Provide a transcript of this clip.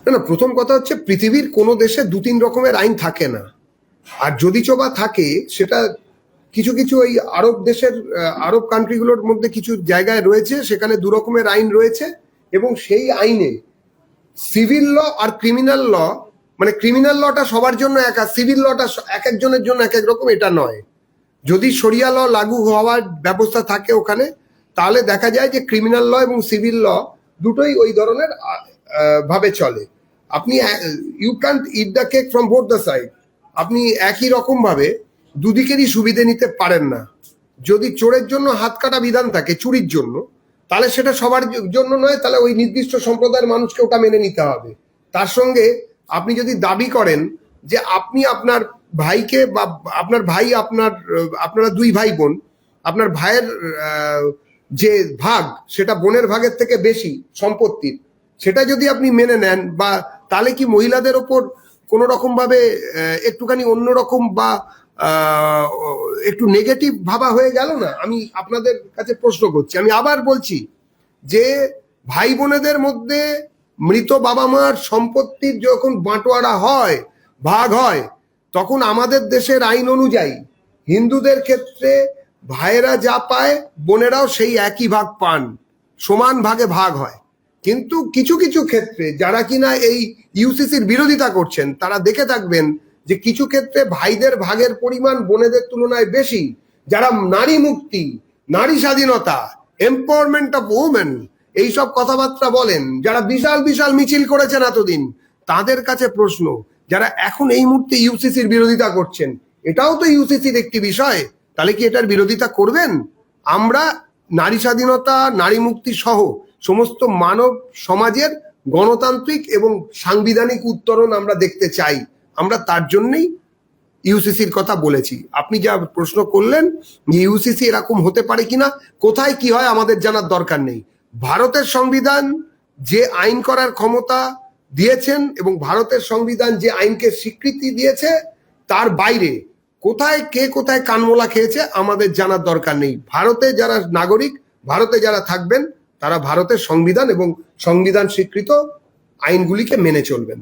না না, প্রথম কথা হচ্ছে পৃথিবীর কোনো দেশে দু তিন রকমের আইন থাকে না। আর যদি বা থাকে সেটা কিছু কিছু ওই আরব দেশের আরব কান্ট্রিগুলোর মধ্যে কিছু জায়গায় রয়েছে, সেখানে দু রকমের আইন রয়েছে। এবং সেই আইনে সিভিল ল আর ক্রিমিনাল ল, মানে ক্রিমিনাল লটা সবার জন্য এক, আর সিভিল লটা এক একজনের জন্য এক এক রকম, এটা নয়। যদি শরিয়া ল লাগু হওয়ার ব্যবস্থা থাকে ওখানে, তাহলে দেখা যায় যে ক্রিমিনাল ল এবং সিভিল ল দুটোই ওই ধরনের ভাবে চলে। আপনি you can't eat the cake from both the side. আপনি একই রকম ভাবে দুদিকেরই সুবিধে নিতে পারেন না। যদি চোরের জন্য হাত কাটা বিধান থাকে চুরির জন্য, তাহলে সেটা সবার জন্য নয়, তাহলে ওই নির্দিষ্ট সম্প্রদায়ের মানুষকে ওটা মেনে নিতে হবে। তার সঙ্গে আপনি যদি দাবি করেন যে আপনি আপনার ভাইকে বা আপনার ভাই আপনারা দুই ভাই বোন, আপনার ভাইয়ের যে ভাগ সেটা বোনের ভাগের থেকে বেশি সম্পত্তির, সেটা যদি আপনি মেনে নেন, বা তাহলে কি মহিলাদের ওপর কোনো রকম ভাবে একটুখানি অন্যরকম বা একটু নেগেটিভ ভাবা হয়ে গেল না? আমি আপনাদের কাছে প্রশ্ন করছি, আমি আবার বলছি যে ভাই বোনেদের মধ্যে মৃত বাবা মার সম্পত্তির যখন বাঁটোয়ারা হয়, ভাগ হয়, তখন আমাদের দেশের আইন অনুযায়ী হিন্দুদের ক্ষেত্রে ভাইয়েরা যা পায় বোনেরাও সেই একই ভাগ পান, সমান ভাগে ভাগ হয়। কিন্তু কিছু কিছু ক্ষেত্রে যারা কিনা এই ইউসিসির বিরোধিতা করছেন, তারা দেখে থাকবেন যে কিছু ক্ষেত্রে ভাইদের ভাগের পরিমাণ বোনেদের তুলনায় বেশি। যারা নারী মুক্তি, নারী স্বাধীনতা, এম্পাওয়ারমেন্ট অফ উমেন এইসব কথাবার্তা বলেন, যারা বিশাল বিশাল মিছিল করেছেন এতদিন, তাদের কাছে প্রশ্ন, যারা এখন এই মুহূর্তে ইউসিসির বিরোধিতা করছেন, এটাও তো ইউসিসির একটি বিষয়, তাহলে কি এটার বিরোধিতা করবেন? আমরা নারী স্বাধীনতা, নারী মুক্তি সহ সমস্ত মানব সমাজের গণতান্ত্রিক এবং সাংবিধানিক উত্তরণ আমরা দেখতে চাই। আমরা তার জন্যই ইউসিসির কথা বলেছি। আপনি যা প্রশ্ন করলেন যে ইউসিসি এরকম হতে পারে কিনা, কোথায় কি হয় আমাদের জানার দরকার নেই। ভারতের সংবিধান যে আইন করার ক্ষমতা দিয়েছেন এবং ভারতের সংবিধান যে আইনকে স্বীকৃতি দিয়েছে, তার বাইরে কোথায় কে কোথায় কানমোলা খেয়েছে আমাদের জানার দরকার নেই। ভারতে যারা নাগরিক, ভারতে যারা থাকবেন, তারা ভারতের সংবিধান এবং সংবিধান স্বীকৃত আইনগুলিকে মেনে চলবেন।